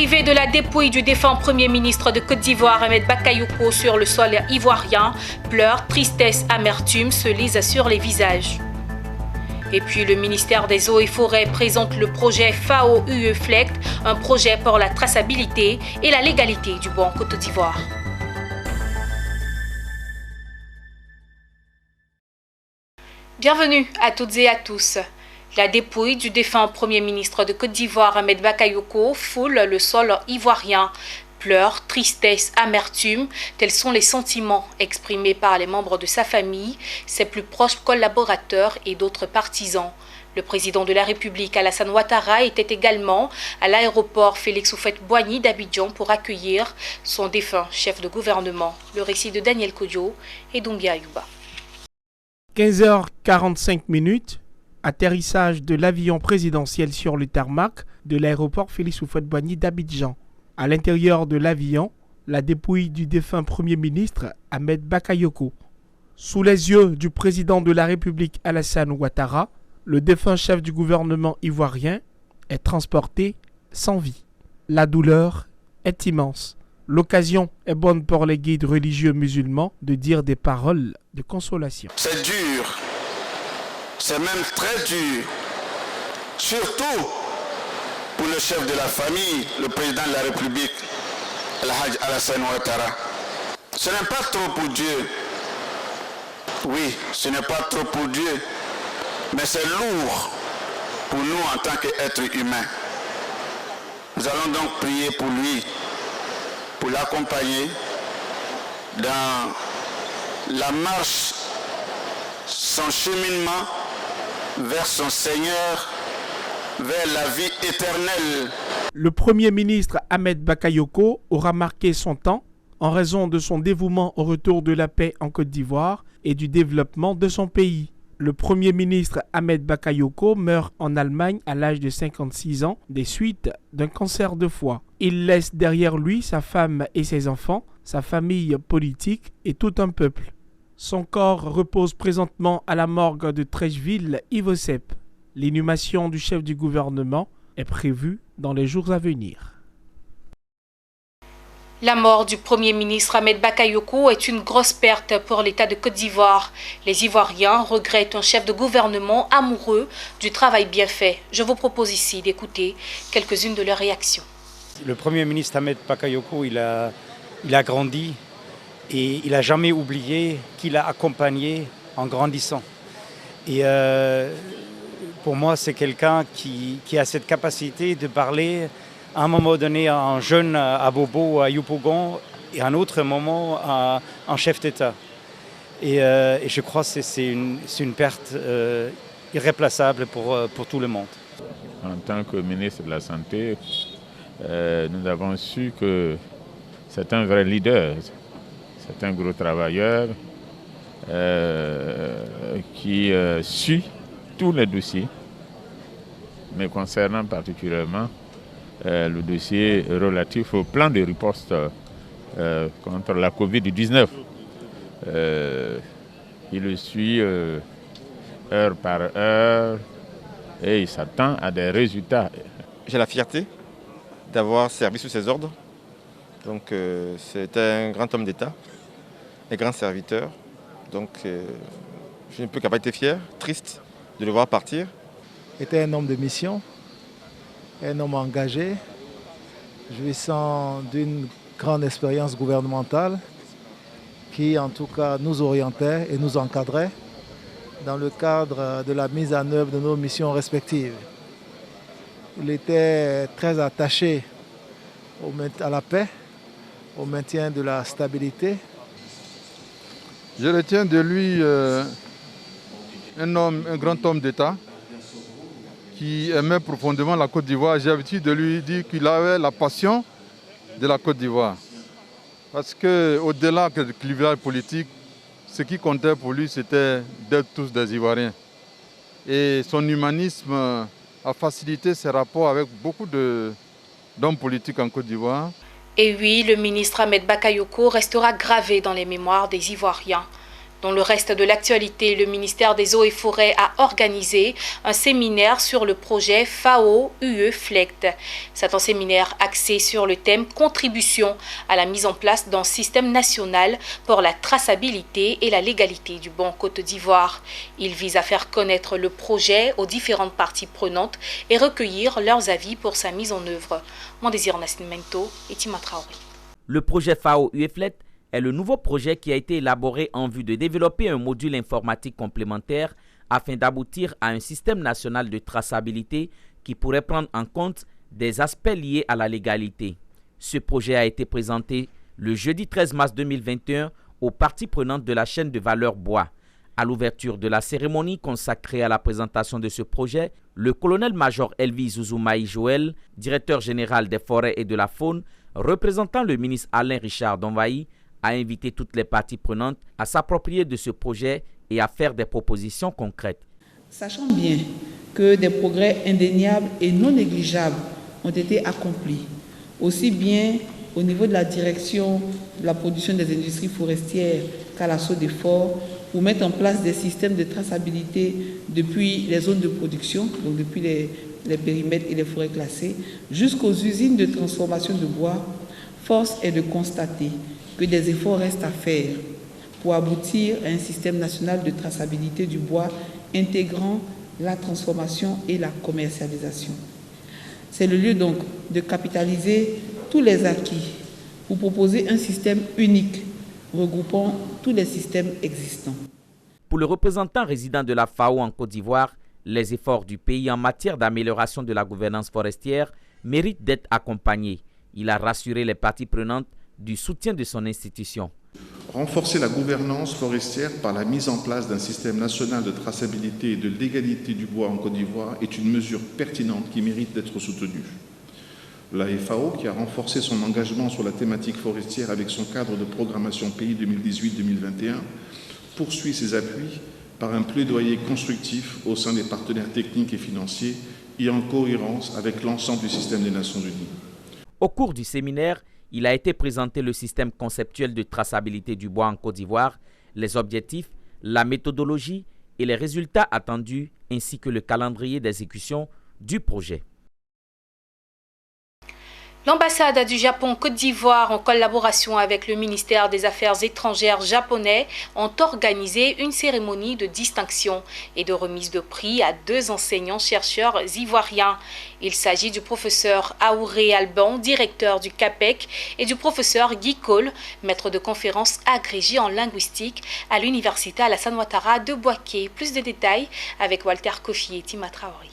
L'arrivée de la dépouille du défunt Premier ministre de Côte d'Ivoire, Ahmed Bakayoko, sur le sol ivoirien, pleurs, tristesse, amertume se lisent sur les visages. Et puis le ministère des Eaux et Forêts présente le projet FAO-UE-FLECT, un projet pour la traçabilité et la légalité du bois en Côte d'Ivoire. Bienvenue à toutes et à tous. La dépouille du défunt Premier ministre de Côte d'Ivoire, Ahmed Bakayoko, foule le sol ivoirien. Pleurs, tristesse, amertume, tels sont les sentiments exprimés par les membres de sa famille, ses plus proches collaborateurs et d'autres partisans. Le président de la République, Alassane Ouattara, était également à l'aéroport Félix Houphouët-Boigny d'Abidjan pour accueillir son défunt chef de gouvernement. Le récit de Daniel Kodjo et Doumbia Ayouba. 15h45, atterrissage de l'avion présidentiel sur le tarmac de l'aéroport Félix Houphouët-Boigny d'Abidjan. À l'intérieur de l'avion, la dépouille du défunt Premier ministre Ahmed Bakayoko. Sous les yeux du président de la République Alassane Ouattara, le défunt chef du gouvernement ivoirien est transporté sans vie. La douleur est immense. L'occasion est bonne pour les guides religieux musulmans de dire des paroles de consolation. C'est dur, c'est même très dur, surtout pour le chef de la famille, le président de la République, Al-Hajj Alassane Ouattara. Ce n'est pas trop pour Dieu. Oui, ce n'est pas trop pour Dieu, mais c'est lourd pour nous en tant qu'êtres humains. Nous allons donc prier pour lui, pour l'accompagner dans la marche, son cheminement vers son Seigneur, vers la vie éternelle. Le Premier ministre Ahmed Bakayoko aura marqué son temps en raison de son dévouement au retour de la paix en Côte d'Ivoire et du développement de son pays. Le Premier ministre Ahmed Bakayoko meurt en Allemagne à l'âge de 56 ans des suites d'un cancer de foie. Il laisse derrière lui sa femme et ses enfants, sa famille politique et tout un peuple. Son corps repose présentement à la morgue de Trècheville-Ivosep. L'inhumation du chef du gouvernement est prévue dans les jours à venir. La mort du Premier ministre Ahmed Bakayoko est une grosse perte pour l'État de Côte d'Ivoire. Les Ivoiriens regrettent un chef de gouvernement amoureux du travail bien fait. Je vous propose ici d'écouter quelques-unes de leurs réactions. Le Premier ministre Ahmed Bakayoko, il a grandi et il n'a jamais oublié qu'il a accompagné en grandissant. Et pour moi, c'est quelqu'un qui a cette capacité de parler à un moment donné à un jeune à Bobo, à Yopougon, et à un autre moment à un chef d'État. Et je crois que c'est une perte irréplaçable pour tout le monde. En tant que ministre de la Santé, nous avons su que c'est un vrai leader, c'est un gros travailleur qui suit tous les dossiers, mais concernant particulièrement le dossier relatif au plan de riposte contre la Covid-19. Il le suit heure par heure et il s'attend à des résultats. J'ai la fierté d'avoir servi sous ses ordres. Donc c'est un grand homme d'État, un grand serviteur. Donc je ne peux qu'avoir été fier, triste de le voir partir. Il était un homme de mission, un homme engagé, jouissant d'une grande expérience gouvernementale qui en tout cas nous orientait et nous encadrait dans le cadre de la mise en œuvre de nos missions respectives. Il était très attaché à la paix, au maintien de la stabilité. Je retiens de lui un grand homme d'État qui aimait profondément la Côte d'Ivoire. J'ai l'habitude de lui dire qu'il avait la passion de la Côte d'Ivoire. Parce qu'au-delà du clivage politique, ce qui comptait pour lui, c'était d'être tous des Ivoiriens. Et son humanisme a facilité ses rapports avec beaucoup d'hommes politiques en Côte d'Ivoire. Et oui, le ministre Ahmed Bakayoko restera gravé dans les mémoires des Ivoiriens. Dans le reste de l'actualité, le ministère des Eaux et Forêts a organisé un séminaire sur le projet FAO-UE-FLECT. C'est un séminaire axé sur le thème « Contribution à la mise en place d'un système national pour la traçabilité et la légalité du bois en Côte d'Ivoire ». Il vise à faire connaître le projet aux différentes parties prenantes et recueillir leurs avis pour sa mise en œuvre. Mon désir Nascimento et Tima Traoré. Le projet FAO-UE-FLECT est le nouveau projet qui a été élaboré en vue de développer un module informatique complémentaire afin d'aboutir à un système national de traçabilité qui pourrait prendre en compte des aspects liés à la légalité. Ce projet a été présenté le jeudi 13 mars 2021 aux parties prenantes de la chaîne de valeur bois. À l'ouverture de la cérémonie consacrée à la présentation de ce projet, le colonel-major Elvis Zouzoumai Joël, directeur général des forêts et de la faune, représentant le ministre Alain Richard Donvaï, a invité toutes les parties prenantes à s'approprier de ce projet et à faire des propositions concrètes. Sachant bien que des progrès indéniables et non négligeables ont été accomplis, aussi bien au niveau de la direction de la production des industries forestières qu'à l'assaut des forts, pour mettre en place des systèmes de traçabilité depuis les zones de production, donc depuis les périmètres et les forêts classées, jusqu'aux usines de transformation de bois, force est de constater que des efforts restent à faire pour aboutir à un système national de traçabilité du bois intégrant la transformation et la commercialisation. C'est le lieu donc de capitaliser tous les acquis pour proposer un système unique regroupant tous les systèmes existants. Pour le représentant résident de la FAO en Côte d'Ivoire, les efforts du pays en matière d'amélioration de la gouvernance forestière méritent d'être accompagnés. Il a rassuré les parties prenantes du soutien de son institution. Renforcer la gouvernance forestière par la mise en place d'un système national de traçabilité et de légalité du bois en Côte d'Ivoire est une mesure pertinente qui mérite d'être soutenue. La FAO, qui a renforcé son engagement sur la thématique forestière avec son cadre de programmation pays 2018-2021, poursuit ses appuis par un plaidoyer constructif au sein des partenaires techniques et financiers et en cohérence avec l'ensemble du système des Nations Unies. Au cours du séminaire, il a été présenté le système conceptuel de traçabilité du bois en Côte d'Ivoire, les objectifs, la méthodologie et les résultats attendus, ainsi que le calendrier d'exécution du projet. L'ambassade du Japon en Côte d'Ivoire, en collaboration avec le ministère des Affaires étrangères japonais, ont organisé une cérémonie de distinction et de remise de prix à 2 enseignants-chercheurs ivoiriens. Il s'agit du professeur Aouré Alban, directeur du CAPEC, et du professeur Guy Cole, maître de conférences agrégé en linguistique à l'université Alassane Ouattara de Bouaké. Plus de détails avec Walter Kofi et Tima Traoré.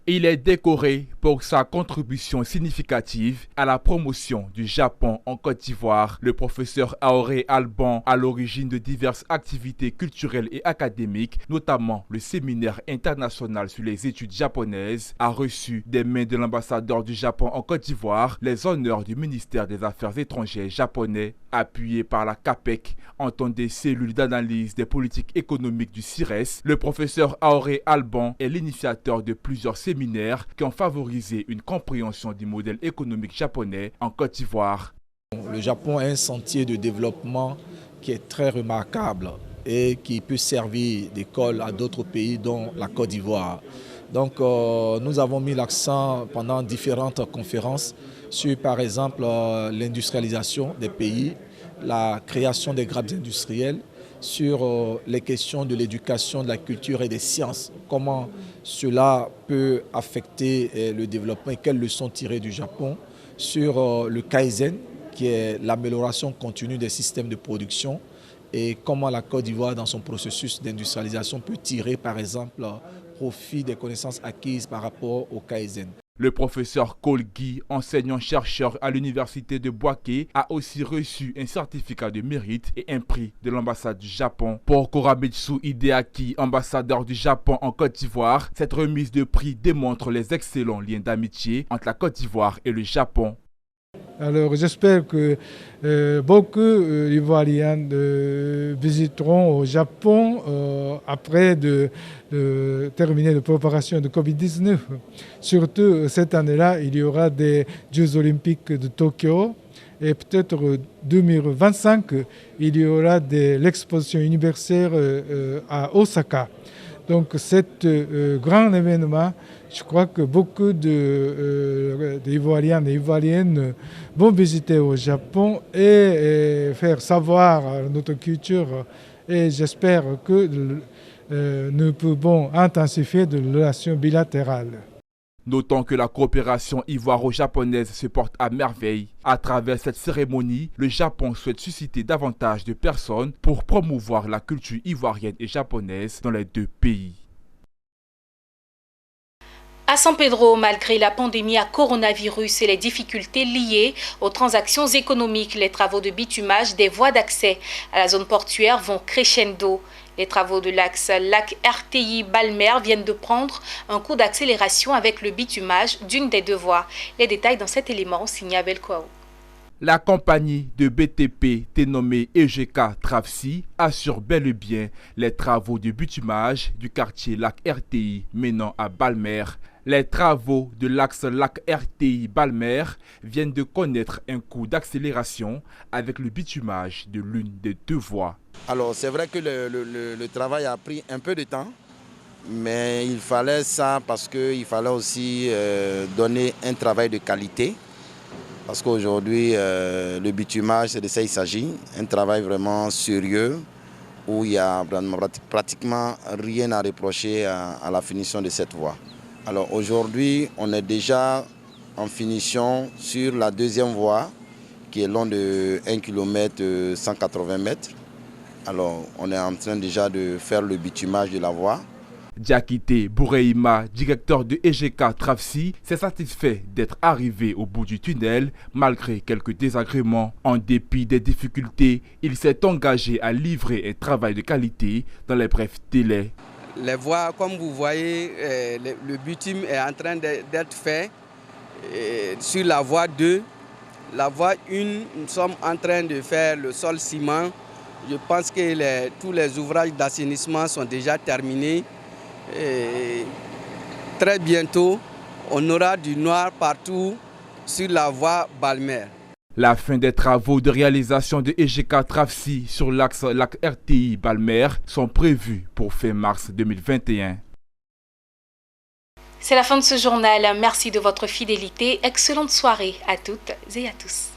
Il est décoré pour sa contribution significative à la promotion du Japon en Côte d'Ivoire. Le professeur Aouré Alban, à l'origine de diverses activités culturelles et académiques, notamment le séminaire international sur les études japonaises, a reçu des mains de l'ambassadeur du Japon en Côte d'Ivoire les honneurs du ministère des Affaires étrangères japonais, appuyé par la CAPEC, en tant des cellules d'analyse des politiques économiques du CIRES. Le professeur Aouré Alban est l'initiateur de plusieurs séminaires qui ont favorisé une compréhension du modèle économique japonais en Côte d'Ivoire. Le Japon a un sentier de développement qui est très remarquable et qui peut servir d'école à d'autres pays, dont la Côte d'Ivoire. Donc nous avons mis l'accent pendant différentes conférences sur par exemple l'industrialisation des pays, la création des grappes industrielles, sur les questions de l'éducation, de la culture et des sciences, comment cela peut affecter le développement et quelles leçons tirer du Japon, sur le Kaizen, qui est l'amélioration continue des systèmes de production, et comment la Côte d'Ivoire, dans son processus d'industrialisation, peut tirer par exemple profit des connaissances acquises par rapport au Kaizen. Le professeur Cole Guy, enseignant-chercheur à l'université de Bouaké, a aussi reçu un certificat de mérite et un prix de l'ambassade du Japon. Pour Koramitsu Hideaki, ambassadeur du Japon en Côte d'Ivoire, cette remise de prix démontre les excellents liens d'amitié entre la Côte d'Ivoire et le Japon. Alors j'espère que beaucoup d'Ivoiriens visiteront au Japon après de terminer la préparation de Covid-19. Surtout cette année-là, il y aura des Jeux olympiques de Tokyo et peut-être 2025, il y aura l'exposition universelle à Osaka. Donc cet grand événement, je crois que beaucoup d'Ivoiriens et Ivoiriennes vont visiter au Japon et faire savoir notre culture. Et j'espère que nous pouvons intensifier de relations bilatérales. Notons que la coopération ivoiro-japonaise se porte à merveille. À travers cette cérémonie, le Japon souhaite susciter davantage de personnes pour promouvoir la culture ivoirienne et japonaise dans les deux pays. À San Pedro, malgré la pandémie à coronavirus et les difficultés liées aux transactions économiques, les travaux de bitumage des voies d'accès à la zone portuaire vont crescendo. Les travaux de l'axe lac RTI-Balmer viennent de prendre un coup d'accélération avec le bitumage d'une des deux voies. Les détails dans cet élément signé Abel Kouaou. La compagnie de BTP dénommée EGK Travsi assure bel et bien les travaux de bitumage du quartier lac RTI menant à Balmer. Les travaux de l'axe lac RTI-Balmer viennent de connaître un coup d'accélération avec le bitumage de l'une des deux voies. Alors c'est vrai que le travail a pris un peu de temps, mais il fallait ça parce qu'il fallait aussi donner un travail de qualité. Parce qu'aujourd'hui, le bitumage, c'est de ça qu'il s'agit, un travail vraiment sérieux où il n'y a pratiquement rien à reprocher à la finition de cette voie. Alors aujourd'hui, on est déjà en finition sur la deuxième voie qui est long de 1 km 180 mètres. Alors on est en train déjà de faire le bitumage de la voie. Diakité Boureima, directeur de EGK Travsi, s'est satisfait d'être arrivé au bout du tunnel malgré quelques désagréments. En dépit des difficultés, il s'est engagé à livrer un travail de qualité dans les brefs délais. Les voies, comme vous voyez, le bitume est en train d'être fait sur la voie 2. La voie 1, nous sommes en train de faire le sol ciment. Je pense que tous les ouvrages d'assainissement sont déjà terminés. Et très bientôt, on aura du noir partout sur la voie Balmer. La fin des travaux de réalisation de EGK Travsi sur l'axe lac RTI Balmer sont prévus pour fin mars 2021. C'est la fin de ce journal. Merci de votre fidélité. Excellente soirée à toutes et à tous.